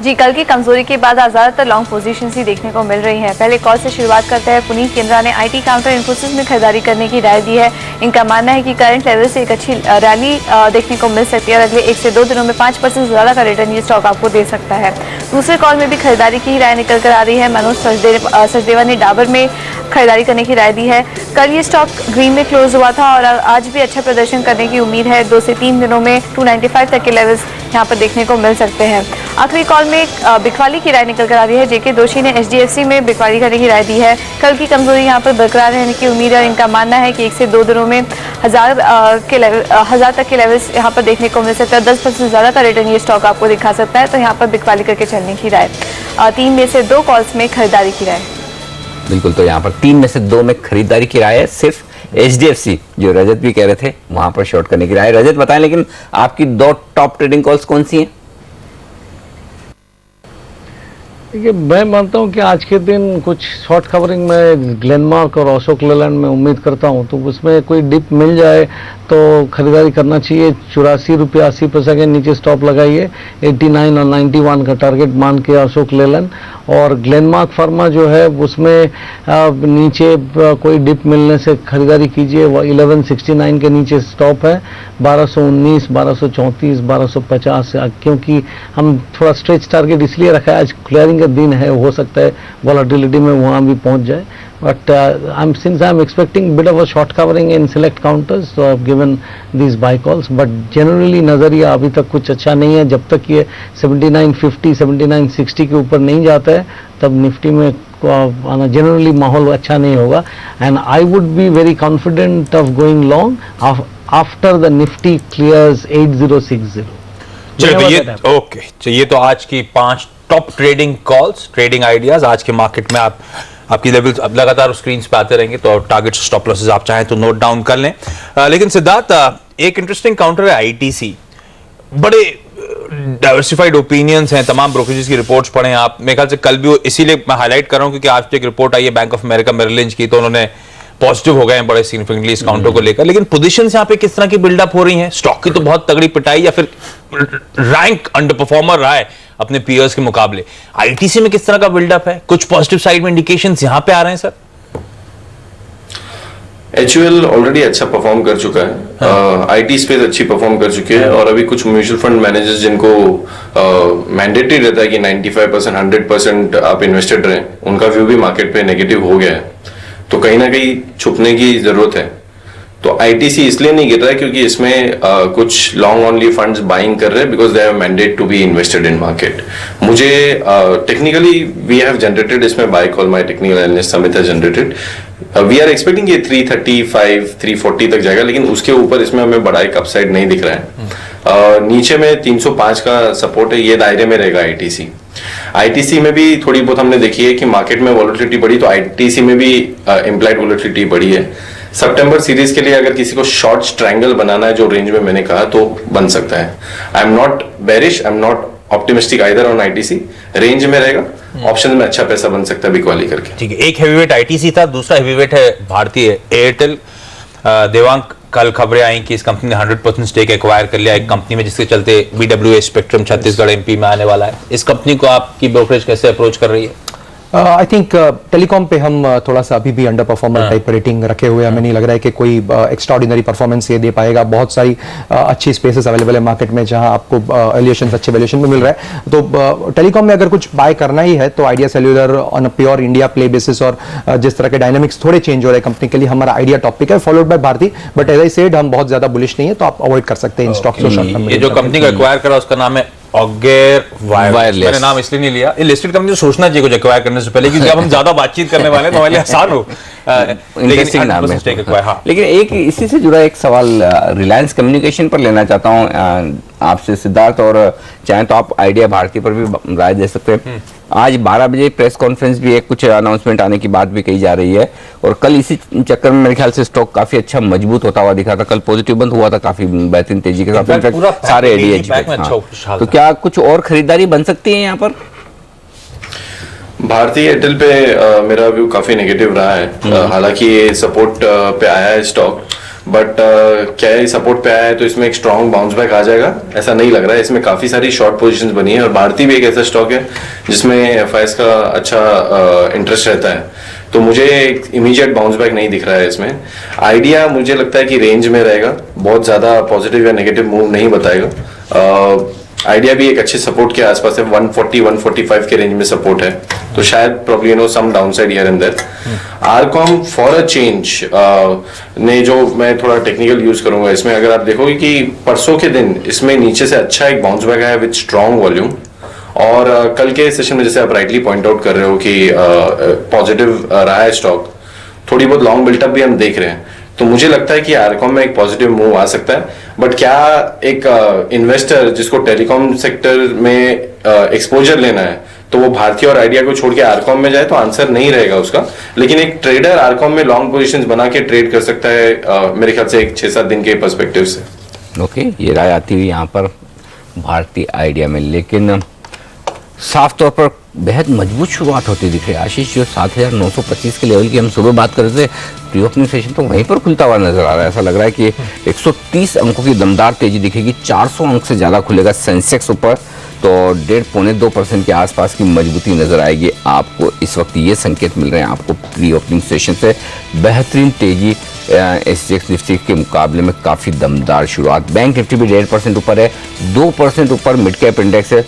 जी, कल की कमजोरी के बाद आज ज्यादातर लॉन्ग पोजीशंस ही देखने को मिल रही हैं. पहले कॉल से शुरुआत करते हैं. पुनीत केंद्रा ने आईटी काउंटर इन्फोसिस में खरीदारी करने की राय दी है. इनका मानना है कि करंट लेवल से एक अच्छी रैली देखने को मिल सकती है और अगले 1 से 2 दिनों में 5% से ज्यादा का रिटर्न ये स्टॉक आपको दे सकता है. दूसरे कॉल में भी खरीदारी की राय निकल कर आ रही है. मनोज सचदेवा ने डाबर में खरीदारी करने की राय दी है. कल ये स्टॉक ग्रीन में क्लोज हुआ था और आज भी अच्छा प्रदर्शन करने की उम्मीद है. 2 से 3 दिनों में 295 तक के लेवल्स यहाँ पर देखने को मिल सकते हैं. आखिरी कॉल में बिकवाली की राय निकल कर आ रही है. जेके दोषी ने एचडीएफसी में बिकवाली करने की राय दी है. कल की कमजोरी यहाँ पर बरकरार रहने की उम्मीद है और इनका मानना है कि 1 से 2 दिनों में 1000 तक के लेवल्स यहाँ पर देखने को मिल सकता है. 10% से ज्यादा का रिटर्न ये स्टॉक आपको दिखा सकता है. तो यहाँ पर बिकवाली करके चलने की राय. 3 में से 2 कॉल्स में खरीदारी की राय. बिल्कुल. तो यहाँ पर 3 में से 2 में खरीदारी की राय है. सिर्फ एचडीएफसी, जो रजत भी कह रहे थे, वहां पर शॉर्ट करने की राय. रजत बताएं, लेकिन आपकी 2 टॉप ट्रेडिंग कॉल्स कौन सी हैं? देखिए, मैं मानता हूं कि आज के दिन कुछ शॉर्ट कवरिंग में ग्लेनमार्क और अशोक लेलैंड में उम्मीद करता हूं, तो उसमें कोई डिप मिल जाए तो खरीदारी करना चाहिए. 84 रुपये 80 पैसे के नीचे स्टॉप लगाइए. 89 और 91 का टारगेट मान के अशोक लेलैंड. और ग्लेनमार्क फार्मा जो है उसमें नीचे कोई डिप मिलने से खरीदारी कीजिए. 1169 के नीचे स्टॉप है. 1219, 1234, 1250, क्योंकि हम थोड़ा स्ट्रेच टारगेट इसलिए रखा है, आज क्लियरिंग के का दिन है, हो सकता है वॉलेटिलिटी में वहाँ भी पहुँच जाए, but since I'm expecting bit of a short covering in select counters, so I've given these buy calls, but generally नजरिया अभी तक कुछ अच्छा नहीं है। जब तक ये 7950 7960 के ऊपर नहीं जाता है तब निफ्टी में आना जनरली माहौल अच्छा नहीं होगा, and I would be very confident of going long after the Nifty clears 8060। चलिए तो ये ओके, तो ये तो आज की 5 top trading calls, trading ideas आज के मार्केट में। आपकी लेवल्स अब लगातार स्क्रीन पे आते रहेंगे, तो टारगेट्स स्टॉप लॉसेस आप चाहें तो नोट डाउन कर लें। लेकिन सिद्धार्थ, एक इंटरेस्टिंग काउंटर है आईटीसी। बड़े डाइवर्सिफाइड ओपिनियंस हैं, तमाम ब्रोकरेजेस की रिपोर्ट्स पढ़ें आप। मेरे ख्याल से कल भी इसीलिए मैं हाईलाइट कर रहा हूं क्योंकि आज एक रिपोर्ट आई है Bank of America Merrill Lynch की, तो उन्होंने पॉजिटिव हो गए हैं बड़े सिग्निफिकेंटली इस काउंटर को लेकर। लेकिन पोजीशंस यहाँ पे किस तरह की बिल्डअप हो रही हैं? स्टॉक की तो बहुत तगड़ी पिटाई या फिर रैंक अंडर परफॉर्मर रहा है अपने पीयर्स के मुकाबले। आईटीसी में किस तरह का बिल्डअप है? कुछ पॉजिटिव साइड में इंडिकेशंस यहाँ पे आ रहे हैं सर? HUL ऑलरेडी अच्छा परफॉर्म कर चुका है, आईटी स्पेस अच्छी परफॉर्म कर चुके हैं, और अभी कुछ म्यूचुअल फंड मैनेजर्स जिनको मैंडेटरी रहता है कि 95% 100% आप इन्वेस्टेड रहें, उनका व्यू भी मार्केट पे नेगेटिव हो गया है, तो कहीं ना कहीं छुपने की जरूरत है। तो आईटीसी इसलिए नहीं गिर रहा है क्योंकि इसमें कुछ लॉन्ग ओनली फंड्स बाइंग कर रहे हैं because they have mandate to be invested in market. मुझे टेक्निकली वी हैव जनरेटेड इसमें buy call, my technical analyst Samit has generated, we are expecting ये 335 340 तक जाएगा, लेकिन उसके ऊपर इसमें हमें बड़ा एक अपसाइड नहीं दिख रहा है। नीचे में 305 का सपोर्ट है, ये दायरे में रहेगा आईटीसी। आईटीसी में भी थोड़ी बहुत हमने देखी है कि मार्केट में वॉलेटिलिटी बढ़ी, तो आईटीसी में भी इम्प्लाइड वॉलेटिलिटी बढ़ी है। सितंबर सीरीज के लिए अगर किसी को शॉर्ट ट्रायंगल बनाना है जो रेंज में मैंने कहा, तो बन सकता है। आई am not bearish, I am not optimistic either on ITC, range में रहेगा, ऑप्शन में अच्छा पैसा बन सकता है बिकवाली करके। ठीक है, एक हैवीवेट आईटीसी था, दूसरा हैवीवेट है भारतीय एयरटेल। देवांक, कल खबरें आई कि इस कंपनी ने 100% स्टेक एक्वायर कर लिया एक कंपनी में, जिसके चलते बीडब्ल्यूए स्पेक्ट्रम छत्तीसगढ़ एमपी में आने वाला है। इस कंपनी को आपकी ब्रोकरेज कैसे अप्रोच कर रही है? आई थिंक टेलीकॉम पे हम थोड़ा सा अभी भी अंडर परफॉर्मर टाइप रेटिंग रखे हुए, हमें नहीं लग रहा है कि कोई एक्स्ट्राऑर्डिनरी परफॉर्मेंस ये दे पाएगा। बहुत सारी अच्छी स्पेसेस अवेलेबल है मार्केट में जहां आपको वैल्यूएशन अच्छे वैल्यूएशन में मिल रहा है। तो टेलीकॉम में अगर कुछ बाय करना ही है तो idea cellular on a pure India play basis, और जिस तरह के डायनामिक्स थोड़े चेंज हो रहे हैं कंपनी के लिए, हमारा आइडिया टॉपिक है, followed by Bharti. But as I said, हम बहुत ज्यादा बुलिश नहीं है, तो आप अवॉइड कर सकते हैं इन स्टॉक्स को शॉर्ट टर्म में। ये जो कंपनी को एक्वायर करा उसका नाम है ऑगेर वायरलेस। मैंने नाम इसलिए नहीं लिया, ये लिस्टेड कंपनी सोचना चाहिए कुछ एक्वायर करने से पहले, क्योंकि अब हम ज्यादा बातचीत करने वाले हैं तो हमारे लिए आसान हो। इंटरेस्टिंग नाम है। हाँ। लेकिन एक इसी से जुड़ा एक सवाल रिलायंस कम्युनिकेशन पर लेना चाहता हूँ आपसे सिद्धार्थ, और चाहे तो आप आइडिया भारती पर भी राय दे सकते हैं। आज 12 बजे प्रेस कॉन्फ्रेंस भी एक कुछ अनाउंसमेंट आने की बात भी कही जा रही है, और कल इसी चक्कर में मेरे ख्याल से स्टॉक काफी अच्छा मजबूत होता हुआ दिखा था। कल पॉजिटिव बंद हुआ था काफी बेहतरीन तेजी के साथ, सारे एडीएच। तो क्या कुछ और खरीदारी बन सकती है यहाँ पर? भारतीय एयरटेल पे मेरा व्यू काफी नेगेटिव रहा है। हालांकि ये सपोर्ट पे आया है स्टॉक, बट क्या ये सपोर्ट पे आया है तो इसमें एक स्ट्रॉन्ग बाउंस बैक आ जाएगा, ऐसा नहीं लग रहा है। इसमें काफी सारी शॉर्ट पोजीशंस बनी है, और भारतीय भी एक ऐसा स्टॉक है जिसमें एफआईएस का अच्छा इंटरेस्ट रहता है, तो मुझे एक इमीडिएट बाउंस बैक नहीं दिख रहा है इसमें। आइडिया मुझे लगता है कि रेंज में रहेगा, बहुत ज्यादा पॉजिटिव या नेगेटिव मूव नहीं बताएगा। आइडिया भी एक अच्छे सपोर्ट के आसपास है, 140 145 के रेंज में सपोर्ट है, तो शायद probably no some downside here and there. RCom for a change ने, जो मैं थोड़ा टेक्निकल यूज करूंगा इसमें, अगर आप देखोगे कि परसों के दिन इसमें नीचे से अच्छा एक बाउंस बैक आया विद स्ट्रॉन्ग वॉल्यूम, और कल के सेशन में जैसे आप राइटली पॉइंट आउट कर रहे हो कि पॉजिटिव रहा है स्टॉक, थोड़ी बहुत लॉन्ग बिल्टअप भी हम देख रहे हैं, तो मुझे लगता है कि आरकॉम में एक पॉजिटिव मूव आ सकता है। बट क्या एक इन्वेस्टर जिसको टेलीकॉम सेक्टर में एक्सपोजर लेना है, तो वो भारतीय और आइडिया को छोड़ के आरकॉम में जाए, तो आंसर नहीं रहेगा उसका। लेकिन एक ट्रेडर आरकॉम में लॉन्ग पोजीशंस बना के ट्रेड कर सकता है मेरे ख्याल से एक 6-7 दिन के पर्सपेक्टिव से। ओके, ये राय आती हुई यहाँ पर भारतीय आइडिया में, लेकिन साफ तौर पर बेहद मजबूत शुरुआत होती दिख रही है। आशीष, जो 7,925 के लेवल की हम सुबह बात कर रहे थे, प्री ओपनिंग सेशन तो वहीं पर खुलता हुआ नजर आ रहा है। ऐसा लग रहा है कि 130 अंकों की दमदार तेजी दिखेगी, 400 अंक से ज्यादा खुलेगा सेंसेक्स ऊपर, तो 1.5-2% के आसपास की मजबूती नजर आएगी आपको। इस वक्त ये संकेत मिल रहे हैं आपको प्री ओपनिंग सेशन से। बेहतरीन तेजी एसजीएक्स निफ्टी के मुकाबले में काफी दमदार शुरुआत। बैंक निफ्टी भी 1.5% ऊपर है, 2% ऊपर मिड कैप इंडेक्स है।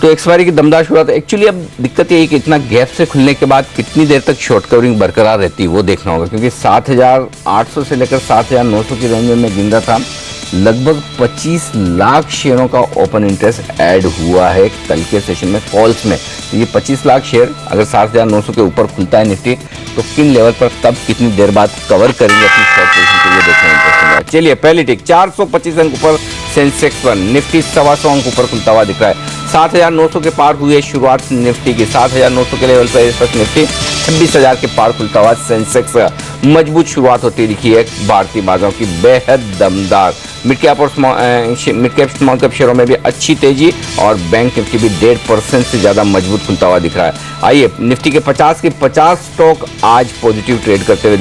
तो एक्सपायरी की दमदार शुरुआत। एक्चुअली अब दिक्कत ये है कि इतना गैप से खुलने के बाद कितनी देर तक शॉर्ट कवरिंग बरकरार रहती है वो देखना होगा, क्योंकि 7,800 से लेकर 7,900 की रेंज में मैं गिन रहा था, लगभग 25 लाख शेयरों का ओपन इंटरेस्ट ऐड हुआ है कल के सेशन में कॉल्स में। तो ये 25 लाख शेयर अगर 7,900 के ऊपर खुलता है निफ्टी, तो किन लेवल पर कब कितनी देर बाद कवर करेंगे अपनी शॉर्ट पोजीशन को, ये देखना इंटरेस्टिंग है। चलिए पहली टिक 425 अंक ऊपर सेंसेक्स पर, निफ्टी 125 अंक ऊपर खुलता हुआ दिख रहा है। 7,900 के पार हुई है शुरुआत निफ्टी की, 7,900 के लेवल पर इस वक्त निफ्टी 26,000 के पार खुलता हुआ सेंसेक्स मजबूत शुरुआत होती दिखी है भारतीय बाजारों की, बेहद दमदार। मिड कैप और स्मॉल कैप शेयरों में भी अच्छी तेजी और बैंक निफ्टी भी 1.5% से ज्यादा मजबूत खुलता हुआ दिख रहा है। आइए निफ्टी के 50 के 50 स्टॉक आज पॉजिटिव ट्रेड करते हुए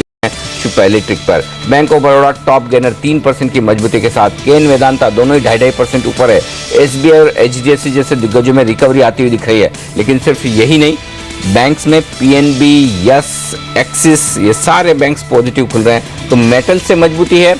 पहले ट्रिक पर। Bank of Baroda top gainer 3% की मजबूती के साथ, केन वेदांता दोनों ही 2.5% ऊपर है। एसबीआई और एचडीएफसी जैसे दिग्गजों में रिकवरी आती हुई दिख रही है। लेकिन सिर्फ यही नहीं, बैंक्स में पीएनबी, यस, एक्सिस, ये सारे बैंक्स पॉजिटिव खुल रहे हैं। तो मेटल से मजबूती है,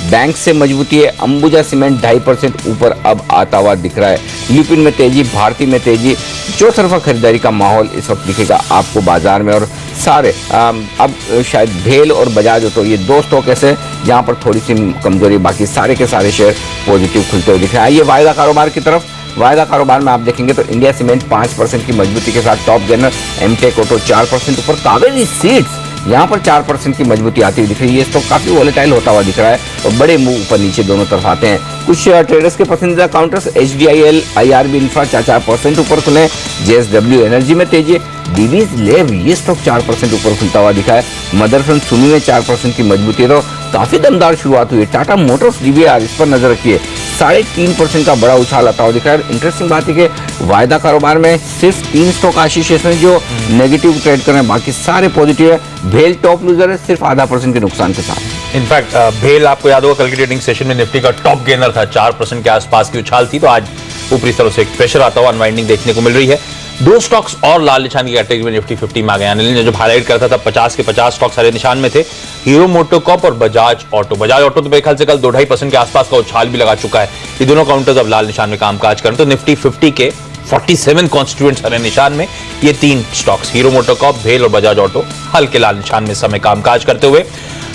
बैंक से मजबूती है। अंबुजा सीमेंट 2.5% ऊपर अब आता हुआ दिख रहा है। ल्यूपिन में तेजी, भारती में तेजी, चौतरफा खरीदारी का माहौल इस वक्त दिखेगा आपको बाजार में। और सारे अब शायद भेल और बजाज ऑटो, ये दो स्टॉक ऐसे जहां पर थोड़ी सी कमजोरी, बाकी सारे के सारे शेयर पॉजिटिव खुलते हुए दिख रहे हैं। आइए वायदा कारोबार की तरफ। वायदा कारोबार में आप देखेंगे तो इंडिया सीमेंट 5% की मजबूती के साथ टॉप गेनर, एमटेक ऑटो 4% ऊपर, कावेरी सीड्स यहाँ पर 4% की मजबूती आती हुई दिख रही है। ये स्टॉक काफी वोलेटाइल होता हुआ दिख रहा है और बड़े मूव ऊपर नीचे दोनों तरफ आते हैं। कुछ ट्रेडर्स के पसंदीदा काउंटर्स HDIL, IRB इंफ्रा 4% ऊपर खुले, JSW एनर्जी में तेजी, डीवीज लेव ये स्टॉक 4% ऊपर खुलता हुआ दिखा है। मदरसन सुमी में 4% की मजबूती है, तो काफी दमदार शुरुआत हुई है। टाटा मोटर्स DBR इस पर नजर रखिए, 3.5% का बड़ा उछाल आता हुआ दिख रहा है। इंटरेस्टिंग बात है कि वायदा कारोबार में सिर्फ 3 स्टॉक आशीष हैं जो नेगेटिव ट्रेड कर रहे हैं, बाकी सारे पॉजिटिव है। भेल टॉप लूजर है सिर्फ 0.5% के नुकसान के साथ। इनफैक्ट भेल आपको याद होगा कल की ट्रेडिंग सेशन में निफ्टी का टॉप गेनर था, 4% के आसपास की उछाल थी, तो आज ऊपरी तरफ से एक प्रेशर आता हुआ अनवाइंडिंग देखने को मिल रही है। 2 स्टॉक्स और लाल निशान की कैटेगरी में निफ्टी 50 में आ गए। अनिल ने जब हाईलाइट करता था 50 के 50 स्टॉक्स हरे निशान में थे, हीरो मोटोकॉर्प और बजाज ऑटो। बजाज ऑटो तो मेरे ख्याल से कल 2-2.5% के आसपास का उछाल भी लगा चुका है। ये दोनों काउंटर्स अब लाल निशान में कामकाज कर रहे हैं। तो निफ्टी 50 के 47 कॉन्स्टिट्यूएंट्स हरे निशान में, ये 3 स्टॉक्स हीरो मोटोकॉर्प, भेल और बजाज ऑटो हल्के लाल निशान में समय कामकाज करते हुए।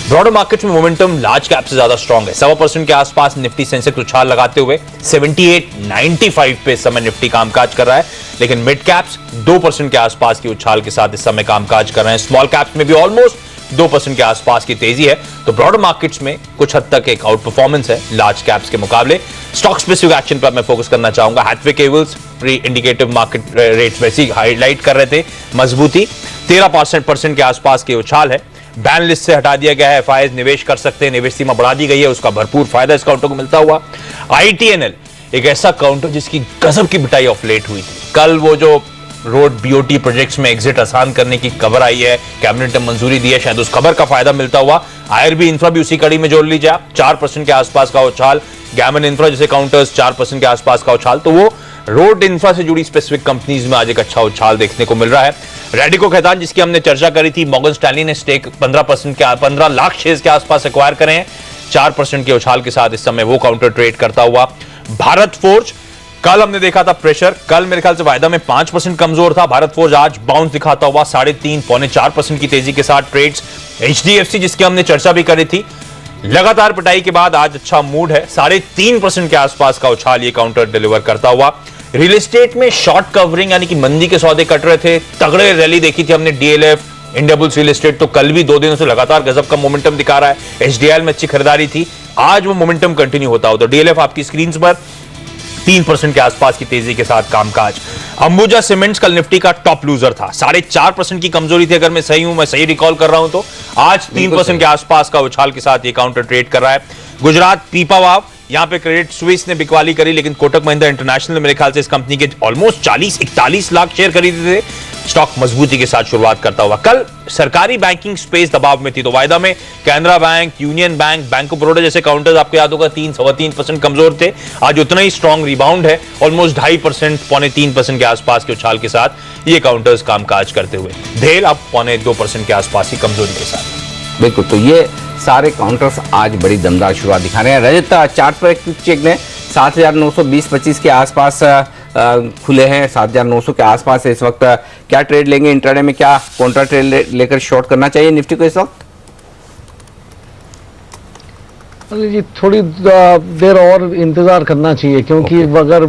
ब्रॉडर मार्केट में मोमेंटम लार्ज कैप से ज्यादा स्ट्रांग है। 1.25% के आसपास निफ्टी सेंसेक्स उछाल लगाते हुए 78.95 पे इस समय निफ्टी कामकाज कर रहा है, लेकिन मिड कैप्स 2% के आसपास की उछाल के साथ इस समय कामकाज कर रहे हैं। स्मॉल कैप्स में भी ऑलमोस्ट 2% के आसपास की तेजी है। तो ब्रॉडर मार्केट्स में कुछ हद तक एक आउट परफॉर्मेंस है लार्ज कैप्स के मुकाबले। स्टॉक स्पेसिफिक एक्शन पर मैं फोकस करना चाहूंगा। Hathway cables pre indicative market rates वैसे ही हाईलाइट कर रहे थे मजबूती, 13% के आसपास के उछाल है। बैन लिस्ट से हटा दिया गया है, FIIs निवेश कर सकते हैं, निवेश सीमा बढ़ा दी गई है, उसका भरपूर फायदा इस काउंटर को मिलता हुआ। ITNL एक ऐसा काउंटर जिसकी गजब की बिटाई ऑफ लेट हुई थी। कल वो जो रोड BOT प्रोजेक्ट्स में एग्जिट आसान करने की खबर आई है, कैबिनेट ने मंजूरी दी है, शायद उस खबर का फायदा मिलता हुआ। IRB इंफ्रा भी उसी कड़ी में जोड़ लीजिए आप, 4% के आसपास का उछाल। गैमन इंफ्रा जैसे काउंटर्स 4% के आसपास का उछाल। तो वो रोड इंफ्रा से जुड़ी स्पेसिफिक कंपनीज में आज एक अच्छा उछाल देखने को मिल रहा है। रेडिको खैतान जिसकी हमने चर्चा करी थी, मॉर्गन स्टैनली ने स्टेक 15 लाख शेयर्स के आसपास एक्वायर करे हैं, 4% के उछाल के साथ इस समय वो काउंटर ट्रेड करता हुआ। भारत फोर्ज कल हमने देखा था प्रेशर, कल मेरे ख्याल से वायदा में 5% कमजोर था। भारत फोर्ज आज बाउंस दिखाता हुआ 3.5-4% की तेजी के साथ ट्रेड्स। HDFC जिसकी हमने चर्चा भी करी थी, लगातार पिटाई के बाद आज अच्छा मूड है, 3.5% के आसपास का उछाल ये काउंटर डिलीवर करता हुआ। रियल एस्टेट में शॉर्ट कवरिंग यानी कि मंदी के सौदे कट रहे थे, तगड़े रैली देखी थी हमने DLF, इंडियाबुल्स रियल एस्टेट तो कल भी 2 दिनों से लगातार गजब का मोमेंटम दिखा रहा है। HDIL में अच्छी खरीदारी थी, आज वो मोमेंटम कंटिन्यू होता हो। तो DLF आपकी स्क्रीन पर 3% के आसपास की तेजी के साथ कामकाज। अंबुजा सीमेंट्स कल निफ्टी का टॉप लूजर था, 4.5% की कमजोरी थी, अगर मैं सही रिकॉल कर रहा हूं तो आज 3% के आसपास का उछाल के साथ ये काउंटर ट्रेड कर रहा है। गुजरात पीपावाव, यहां पे क्रेडिट स्विस ने बिकवाली करी, लेकिन कोटक महिंद्रा इंटरनेशनल ने मेरे ख्याल से इस कंपनी के ऑलमोस्ट 40-41 लाख शेयर खरीदे थे। स्टॉक मजबूती के साथ शुरुआत करता हुआ। कल सरकारी बैंकिंग स्पेस दबाव में थी, तो वायदा में Canara bank, union bank, bank of Baroda जैसे काउंटर्स आपको याद होगा 3-3.25% कमजोर थे, आज उतना ही स्ट्रॉन्ग रिबाउंड है, ऑलमोस्ट 2.5%, 3% के आसपास के उछाल के साथ ये काउंटर्स कामकाज करते हुए। भेल अब 2% के आसपास की कमजोरी के साथ। बिल्कुल, तो ये सारे काउंटर्स आज बड़ी दमदार शुरुआत दिखा रहे हैं। रजत चार्ट पर एक क्विक चेक दें, 7,920-25 के आसपास खुले हैं 7,900 के आसपास है इस वक्त। क्या ट्रेड लेंगे इंट्राडे में, क्या कॉन्ट्रा ट्रेड लेकर शॉर्ट करना चाहिए निफ्टी को इस वक्त? अरे जी थोड़ी देर और इंतज़ार करना चाहिए, क्योंकि अगर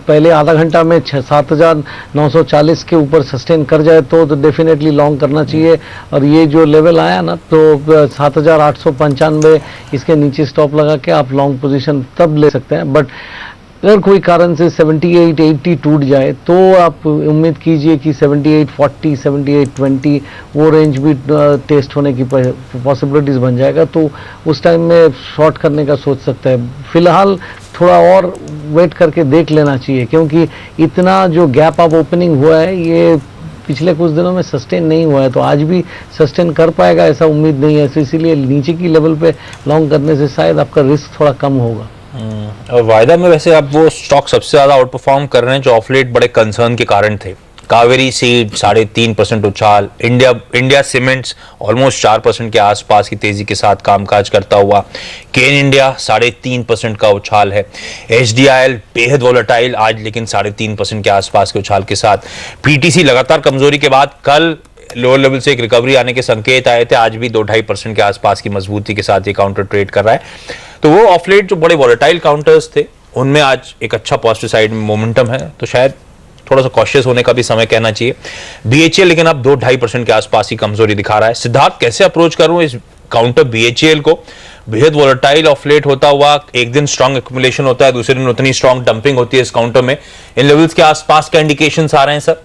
पहले आधा घंटा में 7,940 के ऊपर सस्टेन कर जाए तो डेफिनेटली लॉन्ग करना चाहिए। और ये जो लेवल आया ना, तो 7,895 इसके नीचे स्टॉप लगा के आप लॉन्ग पोजीशन तब ले सकते हैं। बट अगर कोई कारण से 78-80 टूट जाए तो आप उम्मीद कीजिए कि 78-40, 78-20 वो रेंज भी टेस्ट होने की पॉसिबिलिटीज बन जाएगा, तो उस टाइम में शॉर्ट करने का सोच सकता है। फिलहाल थोड़ा और वेट करके देख लेना चाहिए, क्योंकि इतना जो गैप अप ओपनिंग हुआ है ये पिछले कुछ दिनों में सस्टेन नहीं हुआ है, तो आज भी सस्टेन कर पाएगा ऐसा उम्मीद नहीं है। तो इसीलिए नीचे की लेवल पे लॉन्ग करने से शायद आपका रिस्क थोड़ा कम होगा। और वायदा में वैसे अब वो स्टॉक सबसे ज्यादा आउट परफॉर्म कर रहे हैं जो ऑफ लेट बड़े कंसर्न के कारण थे। कावेरी सीड 3.5% उछाल, इंडिया सीमेंट्स ऑलमोस्ट 4% के आसपास की तेजी के साथ कामकाज करता हुआ, केन इंडिया 3.5% का उछाल है, HDIL बेहद वोलेटाइल आज लेकिन 3.5% के आसपास के उछाल के साथ, PTC लगातार कमजोरी के बाद कल लोअर लेवल से एक रिकवरी आने के संकेत आए थे, आज भी 2-2.5% के आसपास की मजबूती के साथ ये काउंटर ट्रेड कर रहा है। तो वो ऑफ लेट जो बड़े वोलेटाइल काउंटर्स थे उनमें आज एक अच्छा पॉजिटिव साइड में मोमेंटम है, तो शायद थोड़ा सा कॉशियस होने का भी समय कहना चाहिए। BHEL लेकिन अब 2-2.5% के आसपास ही कमजोरी दिखा रहा है। सिद्धार्थ, कैसे अप्रोच करूं इस काउंटर BHEL को? बेहद वोलेटाइल ऑफ लेट होता हुआ, एक दिन स्ट्रॉन्ग एक्युमुलेशन होता है, दूसरे दिन उतनी स्ट्रॉन्ग डंपिंग होती है इस काउंटर में। इन लेवल्स के आसपास का इंडिकेशंस आ रहे हैं सर?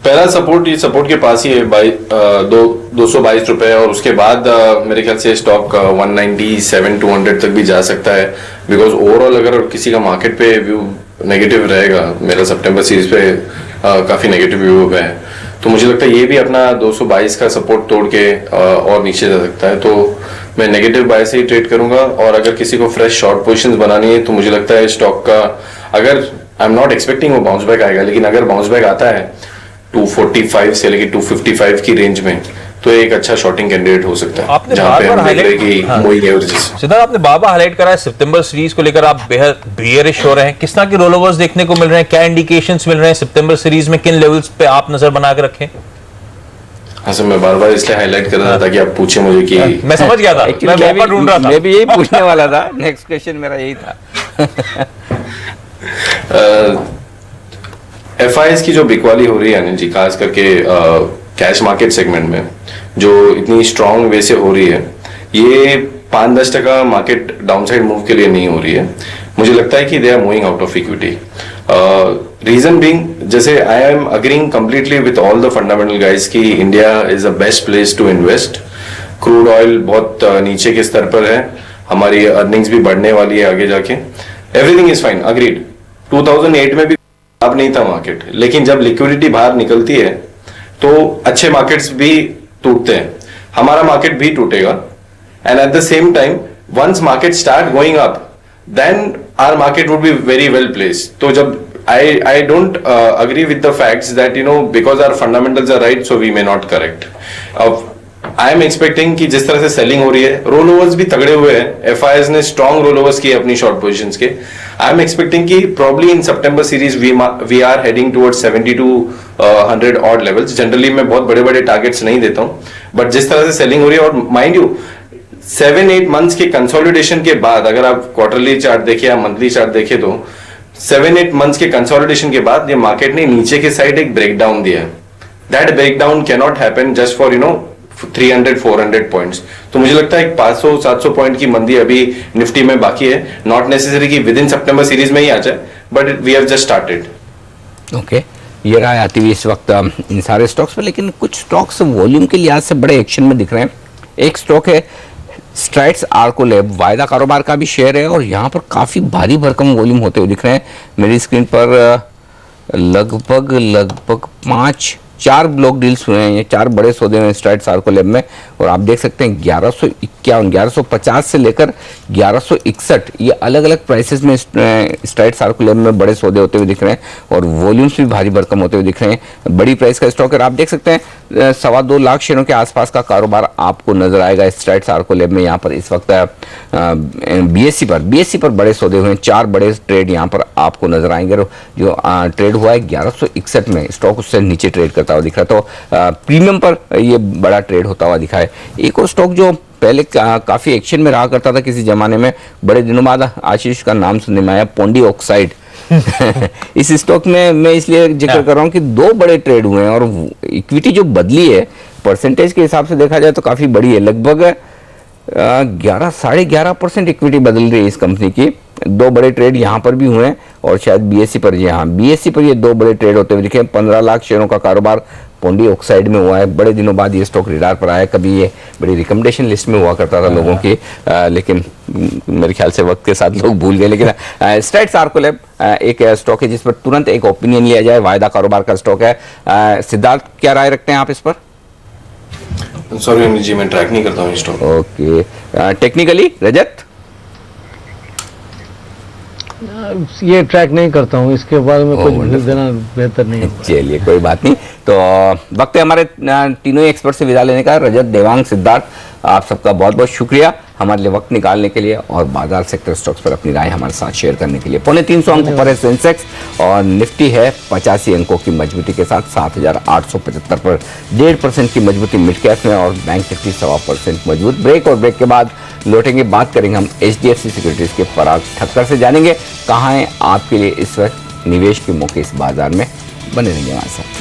पहला सपोर्ट ये सपोर्ट के पास ही है 222 रुपए, और उसके बाद मेरे ख्याल से स्टॉक 197-200 तक भी जा सकता है। बिकॉज ओवरऑल अगर किसी का मार्केट पे व्यू नेगेटिव रहेगा, मेरा सितंबर सीरीज पे काफी नेगेटिव व्यू है, तो मुझे लगता है ये भी अपना 222 का सपोर्ट तोड़ के और नीचे जा सकता है। तो मैं नेगेटिव बाय से ही ट्रेड करूंगा। और अगर किसी को फ्रेश शॉर्ट पोजीशंस बनानी है तो मुझे लगता है स्टॉक का, अगर आई एम नॉट एक्सपेक्टिंग वो बाउंस बैक आएगा, लेकिन अगर बाउंस बैक आता है 245 से लेके 255 की रेंज में, तो एक अच्छा शॉर्टिंग कैंडिडेट हो सकता है। आपने जहां पे हम देख रहे हैं कि हाँ। Moving averages. सिद्धार्थ, आपने बार हाईलाइट करा है सितंबर सीरीज को लेकर आप बेहद बियरिश हो रहे हैं। किस तरह के रोल ओवर्स देखने को मिल रहे हैं, क्या इंडिकेशंस मिल रहे हैं सितंबर सीरीज में, किन लेवल्स पे आप नजर बना के रखें? हाँ सर, मैं बार इसलिए हाईलाइट कर रहा था ताकि आप पूछे मुझे कि मैं समझ गया था, मैं मौका ढूंढ रहा था। मैं भी यही पूछने वाला था, नेक्स्ट क्वेश्चन मेरा यही था। FIs की जो बिकवाली हो रही है अनिल जी, खास करके कैश मार्केट सेगमेंट में जो इतनी स्ट्रांग वे से हो रही है, ये 5-10% मार्केट डाउनसाइड मूव के लिए नहीं हो रही है। मुझे लगता है कि they are moving out of equity. Reason being, जैसे I am agreeing completely with all the fundamental guys कि India is the best place to invest. Crude oil बहुत नीचे के स्तर पर है, हमारी अर्निंग्स भी बढ़ने वाली है आगे जाके, एवरीथिंग इज फाइन, अग्रीड। 2008 में भी अब नहीं था मार्केट, लेकिन जब लिक्विडिटी बाहर निकलती है तो अच्छे मार्केट्स भी टूटते हैं, हमारा मार्केट भी टूटेगा। And at the same time once market start going up, then our market would be very well placed. तो जब I don't agree with the facts that because our fundamentals are right, so we may not correct. अब I am expecting कि जिस तरह से selling हो रही है, रोल ओवर्स भी तगड़े हुए हैं, FIs ने स्ट्रॉन्ग रोल ओवर्स किए अपनी शॉर्ट पोजीशंस के। I am expecting कि probably in September series we are heading towards 70 to 100 odd levels. Generally मैं बहुत बड़े बड़े टारगेट्स नहीं देता हूँ, बट जिस तरह से सेलिंग हो रही है, और माइंड यू 7-8 मंथ्स के कंसोलिडेशन के बाद, अगर आप क्वार्टरली चार्ट देखें या मंथली चार्ट देखें, तो 7-8 मंथ्स के कंसोलिडेशन के बाद ये मार्केट ने नीचे के साइड एक ब्रेकडाउन दिया है। That breakdown can not happen just for 300-400 points. तो मुझे लगता है 500-700 पॉइंट की मंदी अभी निफ्टी में बाकी है। नॉट नेसेसरी कि विद इन सितंबर सीरीज में ही आ जाए, but we have just started. Okay, ये राय आती हुई इस वक्त इन सारे स्टॉक्स पर, लेकिन कुछ स्टॉक्स वॉल्यूम के लिहाज से बड़े एक्शन में दिख रहे हैं। एक स्टॉक है स्ट्राइड्स आर्को लैब, वायदा कारोबार का भी शेयर है, और यहाँ पर काफ़ी भारी भरकम वॉल्यूम होते हुए दिख रहे हैं। मेरी स्क्रीन पर लगभग 5 4 ब्लॉक डील्स हुए हैं, ये 4 बड़े सौदे हुए स्ट्राइड्स आर्को लैब में, और आप देख सकते हैं 1151, 1150 से लेकर 1161 ये अलग अलग प्राइसेस में स्ट्राइड्स आर्को लैब में बड़े सौदे होते हुए दिख रहे हैं, और वॉल्यूम्स भी भारी भरकम होते हुए दिख रहे हैं। बड़ी प्राइस का स्टॉक है। आप देख सकते हैं 2.25 लाख शेयरों के आसपास का कारोबार आपको नजर आएगा स्ट्राइड्स आर्को लैब में। यहाँ पर इस वक्त बीएससी पर बड़े सौदे हुए हैं, 4 बड़े ट्रेड यहाँ पर आपको नजर आएंगे। जो ट्रेड हुआ है 1161 में, स्टॉक उससे नीचे ट्रेड करता हुआ दिख रहा है, तो प्रीमियम पर ये बड़ा ट्रेड होता हुआ दिखा है। एक और स्टॉक जो पहले काफी एक्शन में रहा करता था किसी जमाने में, बड़े दिनों बाद आशीष का नाम सुनने में आया, पोंडी ऑक्साइड। इस स्टॉक में मैं इसलिए जिक्र कर रहा हूं कि 2 बड़े ट्रेड हुए हैं, और इक्विटी जो बदली है परसेंटेज के हिसाब से देखा जाए तो काफी बड़ी है, लगभग 11-11.5% इक्विटी बदल रही है इस कंपनी की। 2 बड़े ट्रेड यहाँ पर भी हुए हैं, और शायद बीएससी पर, जी हाँ बीएससी पर ये 2 बड़े ट्रेड होते हुए दिखे। 15 लाख शेयरों का कारोबार पोंडी ऑक्साइड में हुआ है। बड़े दिनों बाद ये स्टॉक रिडार पर आया, कभी ये बड़ी रिकमेंडेशन लिस्ट में हुआ करता था लोगों की, लेकिन मेरे ख्याल से वक्त के साथ लोग भूल गए। लेकिन स्ट्राइड्स आर्को लैब एक स्टॉक है जिस पर तुरंत एक ओपिनियन लिया जाए, वायदा कारोबार का स्टॉक है। सिद्धार्थ, क्या राय रखते हैं आप इस पर? सॉरी अनिल जी, मैं ट्रैक नहीं करता हूँ स्टॉक। ओके, टेक्निकली रजत? ये ट्रैक नहीं करता हूँ, इसके बारे में कुछ भी देना बेहतर नहीं है। चलिए कोई बात नहीं। तो वक्त है हमारे तीनों एक्सपर्ट से विदा लेने का। रजत, देवांग, सिद्धार्थ, आप सबका बहुत बहुत शुक्रिया हमारे लिए वक्त निकालने के लिए, और बाजार सेक्टर स्टॉक्स पर अपनी राय हमारे साथ शेयर करने के लिए। 350 अंकों पर है सेंसेक्स, और निफ्टी है 85 अंकों की मजबूती के साथ 7,875 पर, 1.5% की मजबूती मिड कैप में, और बैंक निफ्टी 1.25% मजबूत। ब्रेक, और ब्रेक के बाद लौटेंगे, बात करेंगे हम HDFC सिक्योरिटीज के पराग ठक्कर से, जानेंगे कहाँ है आपके लिए इस वक्त निवेश के मौके इस बाजार में। बने रहेंगे हमारे साथ।